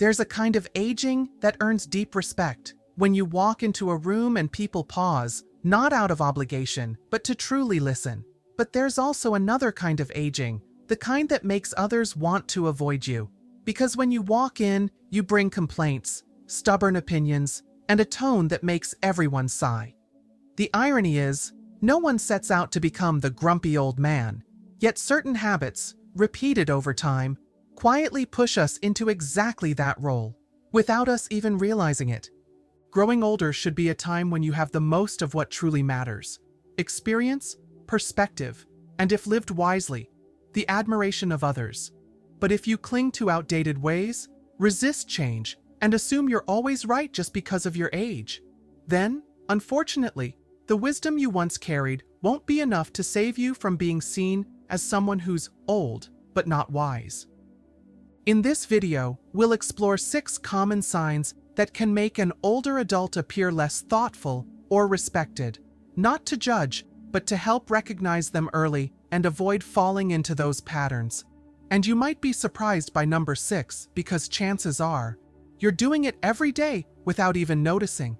There's a kind of aging that earns deep respect. When you walk into a room and people pause, not out of obligation, but to truly listen. But there's also another kind of aging, the kind that makes others want to avoid you. Because when you walk in, you bring complaints, stubborn opinions, and a tone that makes everyone sigh. The irony is, no one sets out to become the grumpy old man, yet certain habits, repeated over time, quietly push us into exactly that role, without us even realizing it. Growing older should be a time when you have the most of what truly matters: experience, perspective, and if lived wisely, the admiration of others. But if you cling to outdated ways, resist change, and assume you're always right just because of your age, then, unfortunately, the wisdom you once carried won't be enough to save you from being seen as someone who's old but not wise. In this video, we'll explore 6 common signs that can make an older adult appear less thoughtful or respected, not to judge, but to help recognize them early and avoid falling into those patterns. And you might be surprised by number 6 because chances are, you're doing it every day without even noticing.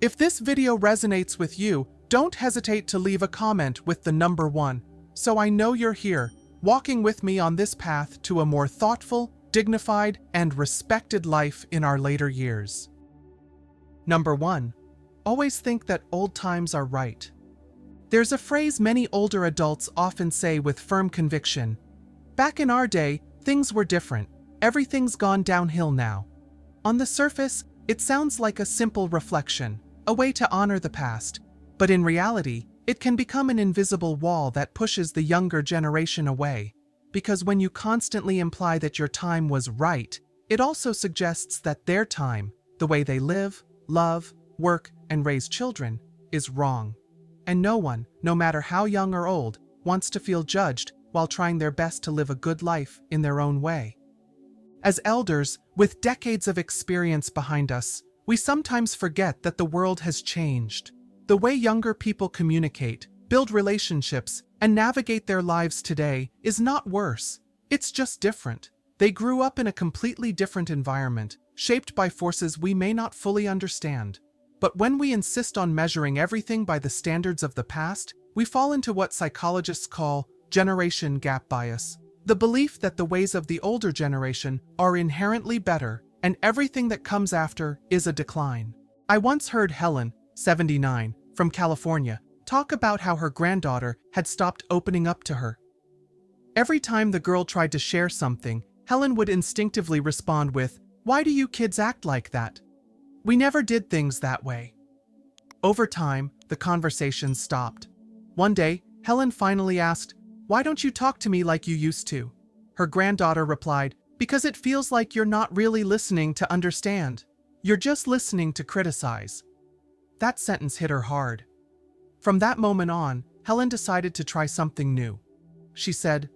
If this video resonates with you, don't hesitate to leave a comment with the number 1, so I know you're here, walking with me on this path to a more thoughtful, dignified, and respected life in our later years. Number 1. Always think that old times are right. There's a phrase many older adults often say with firm conviction: "Back in our day, things were different. Everything's gone downhill now." On the surface, it sounds like a simple reflection, a way to honor the past, but in reality, it can become an invisible wall that pushes the younger generation away. Because when you constantly imply that your time was right, it also suggests that their time, the way they live, love, work, and raise children, is wrong. And no one, no matter how young or old, wants to feel judged while trying their best to live a good life in their own way. As elders, with decades of experience behind us, we sometimes forget that the world has changed. The way younger people communicate, build relationships, and navigate their lives today is not worse. It's just different. They grew up in a completely different environment, shaped by forces we may not fully understand. But when we insist on measuring everything by the standards of the past, we fall into what psychologists call generation gap bias, the belief that the ways of the older generation are inherently better, and everything that comes after is a decline. I once heard Helen, 79, from California, talk about how her granddaughter had stopped opening up to her. Every time the girl tried to share something, Helen would instinctively respond with, "Why do you kids act like that? We never did things that way." Over time, the conversation stopped. One day, Helen finally asked, "Why don't you talk to me like you used to?" Her granddaughter replied, "Because it feels like you're not really listening to understand. You're just listening to criticize." That sentence hit her hard. From that moment on, Helen decided to try something new. She said,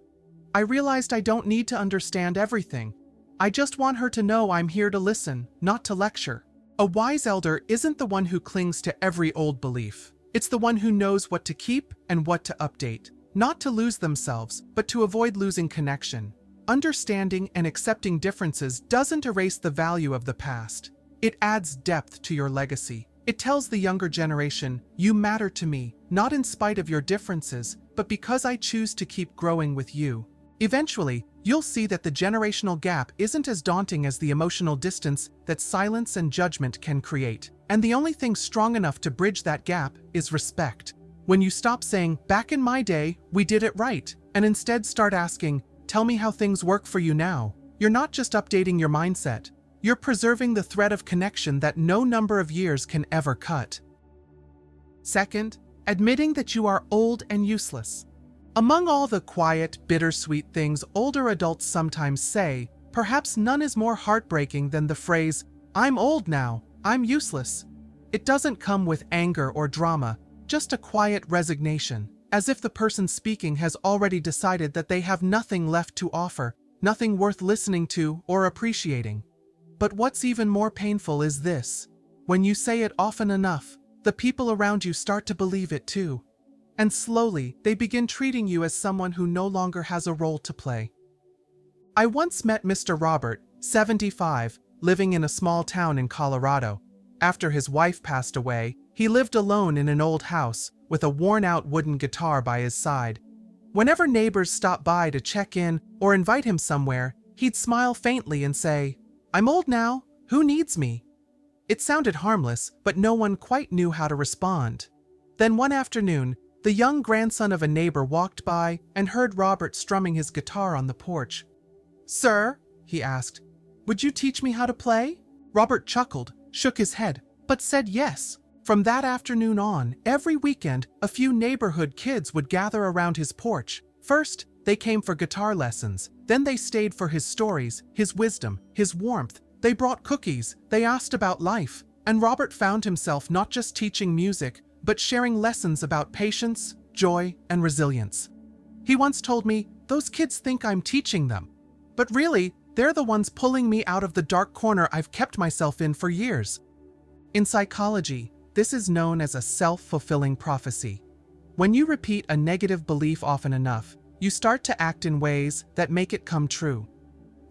"I realized I don't need to understand everything. I just want her to know I'm here to listen, not to lecture." A wise elder isn't the one who clings to every old belief. It's the one who knows what to keep and what to update, not to lose themselves, but to avoid losing connection. Understanding and accepting differences doesn't erase the value of the past. It adds depth to your legacy. It tells the younger generation, "You matter to me, not in spite of your differences, but because I choose to keep growing with you." Eventually, you'll see that the generational gap isn't as daunting as the emotional distance that silence and judgment can create. And the only thing strong enough to bridge that gap is respect. When you stop saying, "Back in my day, we did it right," and instead start asking, "Tell me how things work for you now," you're not just updating your mindset. You're preserving the thread of connection that no number of years can ever cut. Second, admitting that you are old and useless. Among all the quiet, bittersweet things older adults sometimes say, perhaps none is more heartbreaking than the phrase, "I'm old now, I'm useless." It doesn't come with anger or drama, just a quiet resignation, as if the person speaking has already decided that they have nothing left to offer, nothing worth listening to or appreciating. But what's even more painful is this: when you say it often enough, the people around you start to believe it too. And slowly, they begin treating you as someone who no longer has a role to play. I once met Mr. Robert, 75, living in a small town in Colorado. After his wife passed away, he lived alone in an old house with a worn-out wooden guitar by his side. Whenever neighbors stopped by to check in or invite him somewhere, he'd smile faintly and say, "I'm old now, who needs me?" It sounded harmless, but no one quite knew how to respond. Then one afternoon, the young grandson of a neighbor walked by and heard Robert strumming his guitar on the porch. "Sir," he asked, "would you teach me how to play?" Robert chuckled, shook his head, but said yes. From that afternoon on, every weekend, a few neighborhood kids would gather around his porch. First, they came for guitar lessons. Then they stayed for his stories, his wisdom, his warmth. They brought cookies, they asked about life. And Robert found himself not just teaching music, but sharing lessons about patience, joy, and resilience. He once told me, "Those kids think I'm teaching them. But really, they're the ones pulling me out of the dark corner I've kept myself in for years." In psychology, this is known as a self-fulfilling prophecy. When you repeat a negative belief often enough, you start to act in ways that make it come true.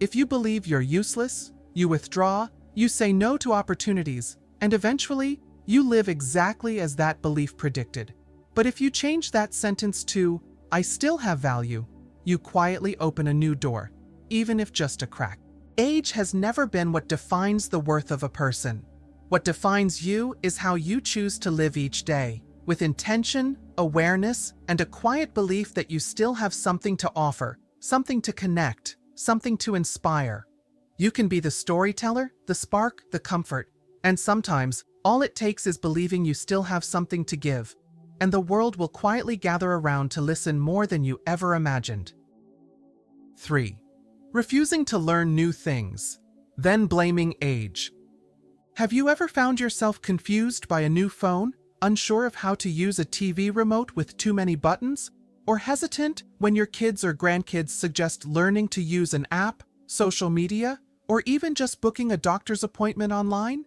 If you believe you're useless, you withdraw, you say no to opportunities, and eventually, you live exactly as that belief predicted. But if you change that sentence to, "I still have value," you quietly open a new door, even if just a crack. Age has never been what defines the worth of a person. What defines you is how you choose to live each day, with intention, awareness, and a quiet belief that you still have something to offer, something to connect, something to inspire. You can be the storyteller, the spark, the comfort, and sometimes, all it takes is believing you still have something to give, and the world will quietly gather around to listen more than you ever imagined. 3. Refusing to learn new things, then blaming age. Have you ever found yourself confused by a new phone, unsure of how to use a TV remote with too many buttons, or hesitant when your kids or grandkids suggest learning to use an app, social media, or even just booking a doctor's appointment online?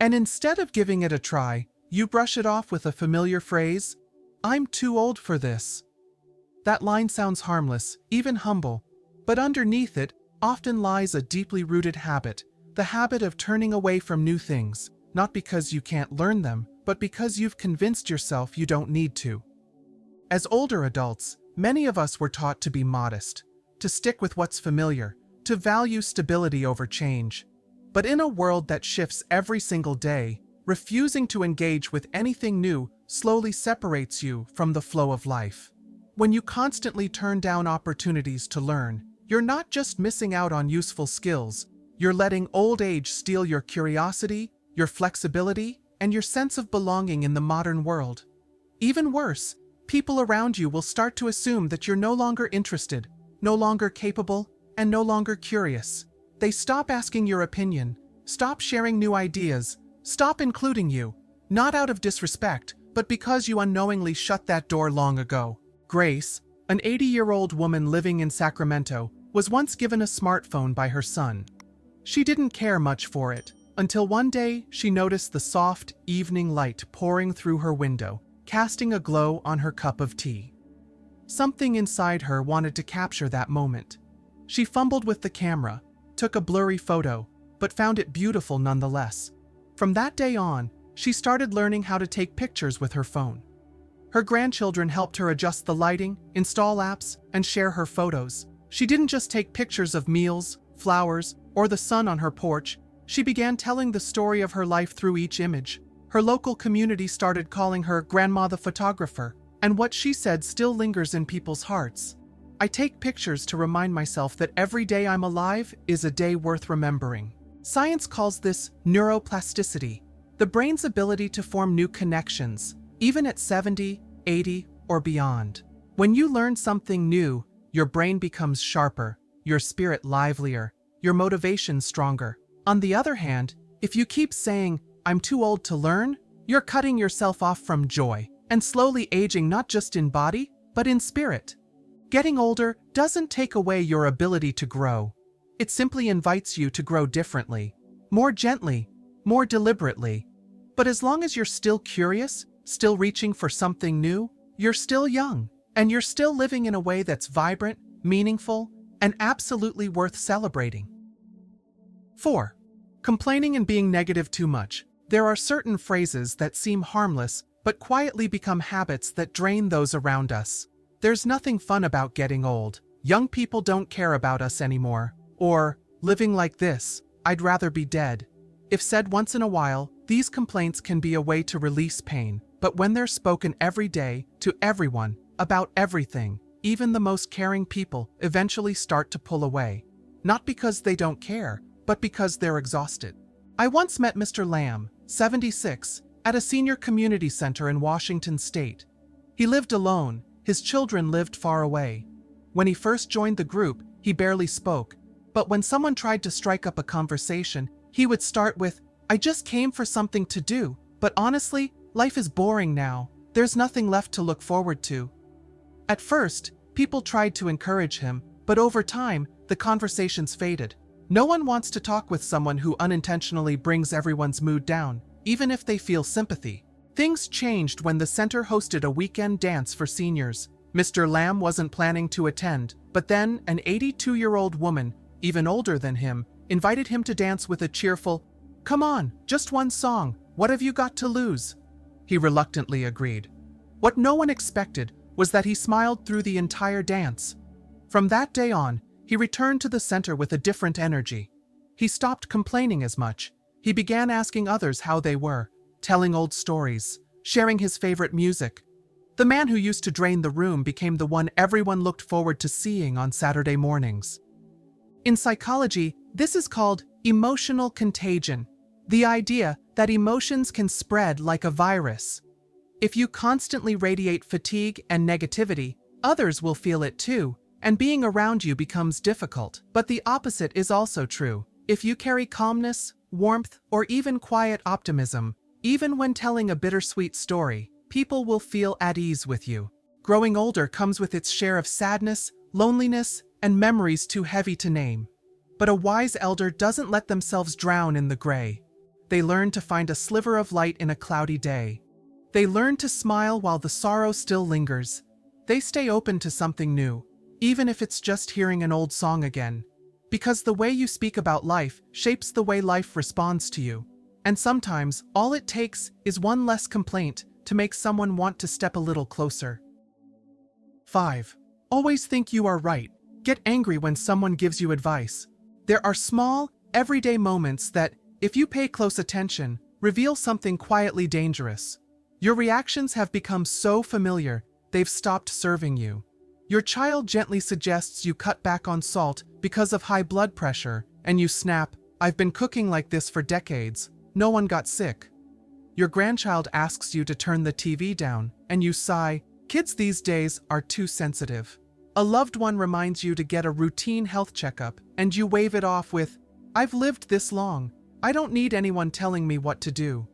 And instead of giving it a try, you brush it off with a familiar phrase, "I'm too old for this." That line sounds harmless, even humble, but underneath it often lies a deeply rooted habit, the habit of turning away from new things, not because you can't learn them, but because you've convinced yourself you don't need to. As older adults, many of us were taught to be modest, to stick with what's familiar, to value stability over change. But in a world that shifts every single day, refusing to engage with anything new slowly separates you from the flow of life. When you constantly turn down opportunities to learn, you're not just missing out on useful skills, you're letting old age steal your curiosity, your flexibility, and your sense of belonging in the modern world. Even worse, people around you will start to assume that you're no longer interested, no longer capable, and no longer curious. They stop asking your opinion, stop sharing new ideas, stop including you, not out of disrespect, but because you unknowingly shut that door long ago. Grace, an 80-year-old woman living in Sacramento, was once given a smartphone by her son. She didn't care much for it, until one day she noticed the soft, evening light pouring through her window, casting a glow on her cup of tea. Something inside her wanted to capture that moment. She fumbled with the camera, took a blurry photo, but found it beautiful nonetheless. From that day on, she started learning how to take pictures with her phone. Her grandchildren helped her adjust the lighting, install apps, and share her photos. She didn't just take pictures of meals, flowers, or the sun on her porch. She began telling the story of her life through each image. Her local community started calling her Grandma the Photographer, and what she said still lingers in people's hearts. "I take pictures to remind myself that every day I'm alive is a day worth remembering." Science calls this neuroplasticity, the brain's ability to form new connections, even at 70, 80, or beyond. When you learn something new, your brain becomes sharper, your spirit livelier, your motivation stronger. On the other hand, if you keep saying, "I'm too old to learn," you're cutting yourself off from joy and slowly aging not just in body, but in spirit. Getting older doesn't take away your ability to grow. It simply invites you to grow differently, more gently, more deliberately. But as long as you're still curious, still reaching for something new, you're still young, and you're still living in a way that's vibrant, meaningful, and absolutely worth celebrating. 4. Complaining and being negative too much. There are certain phrases that seem harmless, but quietly become habits that drain those around us. There's nothing fun about getting old. Young people don't care about us anymore. Or, living like this, I'd rather be dead. If said once in a while, these complaints can be a way to release pain, but when they're spoken every day, to everyone, about everything, even the most caring people eventually start to pull away. Not because they don't care, but because they're exhausted. I once met Mr. Lamb, 76, at a senior community center in Washington state. He lived alone, his children lived far away. When he first joined the group, he barely spoke, but when someone tried to strike up a conversation, he would start with, "I just came for something to do, but honestly, life is boring now. There's nothing left to look forward to." At first, people tried to encourage him, but over time, the conversations faded. No one wants to talk with someone who unintentionally brings everyone's mood down, even if they feel sympathy. Things changed when the center hosted a weekend dance for seniors. Mr. Lamb wasn't planning to attend, but then an 82-year-old woman, even older than him, invited him to dance with a cheerful, "Come on, just one song, what have you got to lose?" He reluctantly agreed. What no one expected was that he smiled through the entire dance. From that day on, he returned to the center with a different energy. He stopped complaining as much. He began asking others how they were, telling old stories, sharing his favorite music. The man who used to drain the room became the one everyone looked forward to seeing on Saturday mornings. In psychology, this is called emotional contagion, the idea that emotions can spread like a virus. If you constantly radiate fatigue and negativity, others will feel it too, and being around you becomes difficult. But the opposite is also true. If you carry calmness, warmth, or even quiet optimism, even when telling a bittersweet story, people will feel at ease with you. Growing older comes with its share of sadness, loneliness, and memories too heavy to name. But a wise elder doesn't let themselves drown in the gray. They learn to find a sliver of light in a cloudy day. They learn to smile while the sorrow still lingers. They stay open to something new, even if it's just hearing an old song again. Because the way you speak about life shapes the way life responds to you. And sometimes, all it takes is one less complaint to make someone want to step a little closer. 5. Always think you are right. Get angry when someone gives you advice. There are small, everyday moments that, if you pay close attention, reveal something quietly dangerous. Your reactions have become so familiar, they've stopped serving you. Your child gently suggests you cut back on salt because of high blood pressure, and you snap, "I've been cooking like this for decades. No one got sick." Your grandchild asks you to turn the TV down, and you sigh, "Kids these days are too sensitive." A loved one reminds you to get a routine health checkup, and you wave it off with, "I've lived this long. I don't need anyone telling me what to do."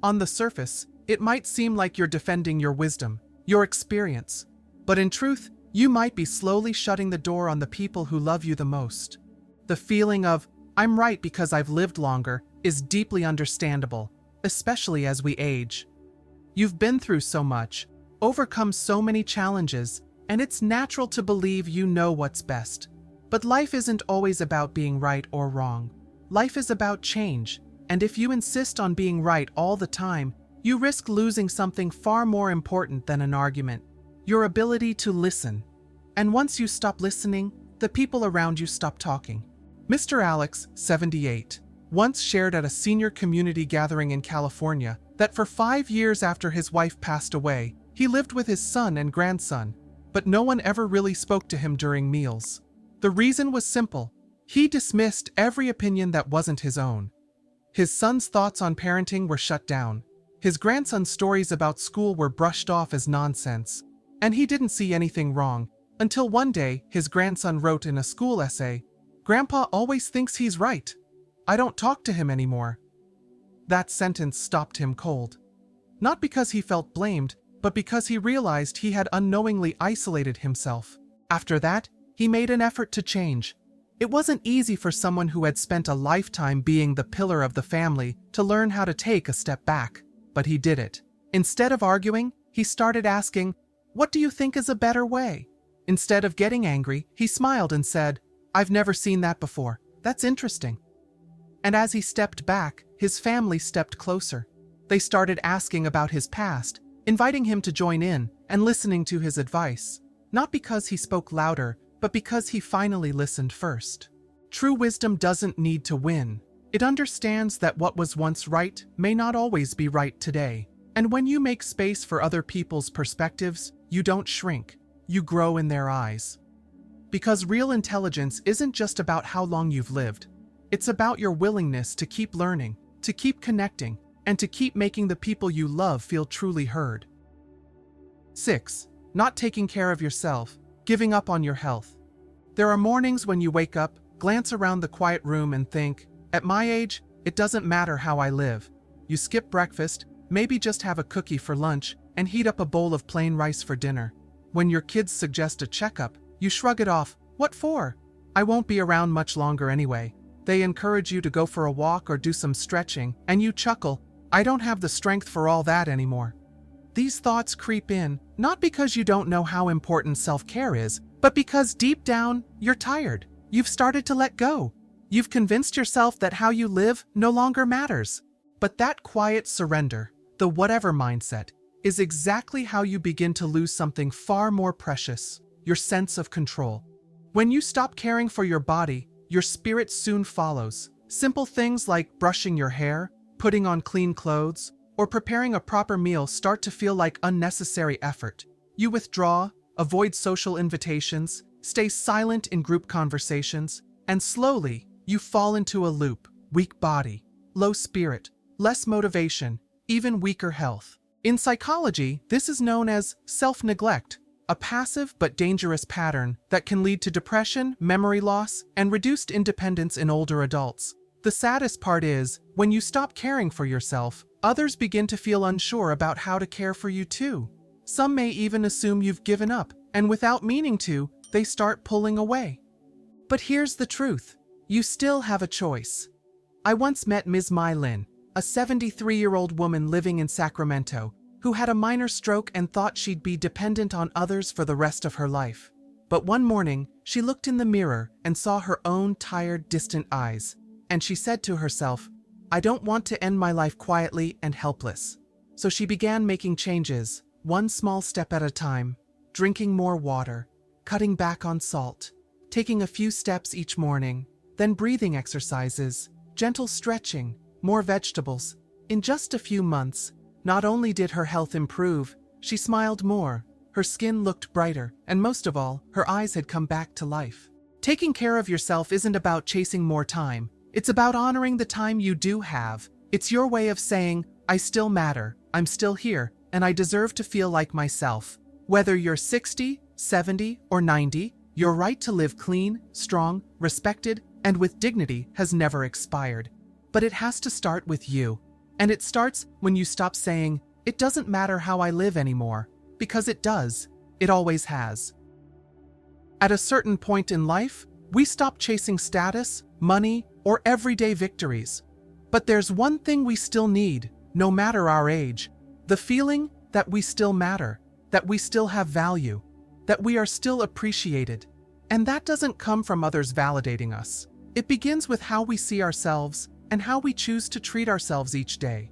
On the surface, it might seem like you're defending your wisdom, your experience, but in truth, you might be slowly shutting the door on the people who love you the most. The feeling of, "I'm right because I've lived longer," is deeply understandable, especially as we age. You've been through so much, overcome so many challenges, and it's natural to believe you know what's best. But life isn't always about being right or wrong. Life is about change, and if you insist on being right all the time, you risk losing something far more important than an argument: your ability to listen. And once you stop listening, the people around you stop talking. Mr. Alex, 78, once shared at a senior community gathering in California that for 5 years after his wife passed away, he lived with his son and grandson, but no one ever really spoke to him during meals. The reason was simple. He dismissed every opinion that wasn't his own. His son's thoughts on parenting were shut down. His grandson's stories about school were brushed off as nonsense. And he didn't see anything wrong, until one day his grandson wrote in a school essay, "Grandpa always thinks he's right. I don't talk to him anymore." That sentence stopped him cold. Not because he felt blamed, but because he realized he had unknowingly isolated himself. After that, he made an effort to change. It wasn't easy for someone who had spent a lifetime being the pillar of the family to learn how to take a step back, but he did it. Instead of arguing, he started asking, "What do you think is a better way?" Instead of getting angry, he smiled and said, "I've never seen that before. That's interesting." And as he stepped back, his family stepped closer. They started asking about his past, inviting him to join in, and listening to his advice. Not because he spoke louder, but because he finally listened first. True wisdom doesn't need to win. It understands that what was once right may not always be right today. And when you make space for other people's perspectives, you don't shrink. You grow in their eyes. Because real intelligence isn't just about how long you've lived. It's about your willingness to keep learning, to keep connecting, and to keep making the people you love feel truly heard. 6. Not taking care of yourself, giving up on your health. There are mornings when you wake up, glance around the quiet room and think, at my age, it doesn't matter how I live. You skip breakfast, maybe just have a cookie for lunch, and heat up a bowl of plain rice for dinner. When your kids suggest a checkup, you shrug it off. What for? I won't be around much longer anyway. They encourage you to go for a walk or do some stretching, and you chuckle, I don't have the strength for all that anymore. These thoughts creep in, not because you don't know how important self-care is, but because deep down, you're tired. You've started to let go. You've convinced yourself that how you live no longer matters. But that quiet surrender, the whatever mindset, is exactly how you begin to lose something far more precious, your sense of control. When you stop caring for your body, your spirit soon follows. Simple things like brushing your hair, putting on clean clothes, or preparing a proper meal start to feel like unnecessary effort. You withdraw, avoid social invitations, stay silent in group conversations, and slowly, you fall into a loop. Weak body, low spirit, less motivation, even weaker health. In psychology, this is known as self-neglect, a passive but dangerous pattern that can lead to depression, memory loss, and reduced independence in older adults. The saddest part is, when you stop caring for yourself, others begin to feel unsure about how to care for you too. Some may even assume you've given up, and without meaning to, they start pulling away. But here's the truth. You still have a choice. I once met Ms. Mai Lin, a 73-year-old woman living in Sacramento, who had a minor stroke and thought she'd be dependent on others for the rest of her life. But one morning, she looked in the mirror and saw her own tired, distant eyes. And she said to herself, I don't want to end my life quietly and helpless. So she began making changes, one small step at a time, drinking more water, cutting back on salt, taking a few steps each morning, then breathing exercises, gentle stretching, more vegetables. In just a few months, not only did her health improve, she smiled more, her skin looked brighter, and most of all, her eyes had come back to life. Taking care of yourself isn't about chasing more time. It's about honoring the time you do have. It's your way of saying, I still matter, I'm still here, and I deserve to feel like myself. Whether you're 60, 70, or 90, your right to live clean, strong, respected, and with dignity has never expired. But it has to start with you. And it starts when you stop saying, it doesn't matter how I live anymore. Because it does. It always has. At a certain point in life, we stop chasing status, money, or everyday victories. But there's one thing we still need, no matter our age. The feeling that we still matter, that we still have value, that we are still appreciated. And that doesn't come from others validating us. It begins with how we see ourselves and how we choose to treat ourselves each day.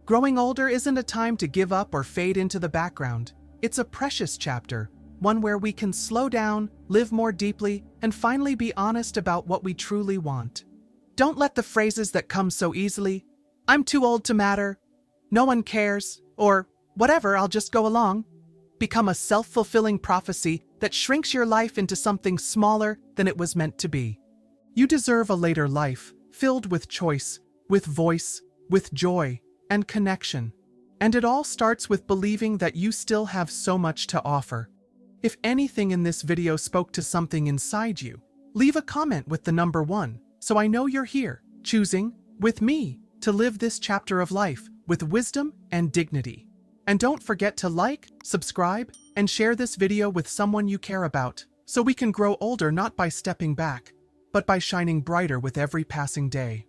Growing older isn't a time to give up or fade into the background. It's a precious chapter, one where we can slow down, live more deeply, and finally be honest about what we truly want. Don't let the phrases that come so easily, I'm too old to matter, no one cares, or whatever, I'll just go along, become a self-fulfilling prophecy that shrinks your life into something smaller than it was meant to be. You deserve a later life, filled with choice, with voice, with joy, and connection. And it all starts with believing that you still have so much to offer. If anything in this video spoke to something inside you, leave a comment with the number 1, so I know you're here, choosing, with me, to live this chapter of life with wisdom and dignity. And don't forget to like, subscribe, and share this video with someone you care about, so we can grow older not by stepping back, but by shining brighter with every passing day.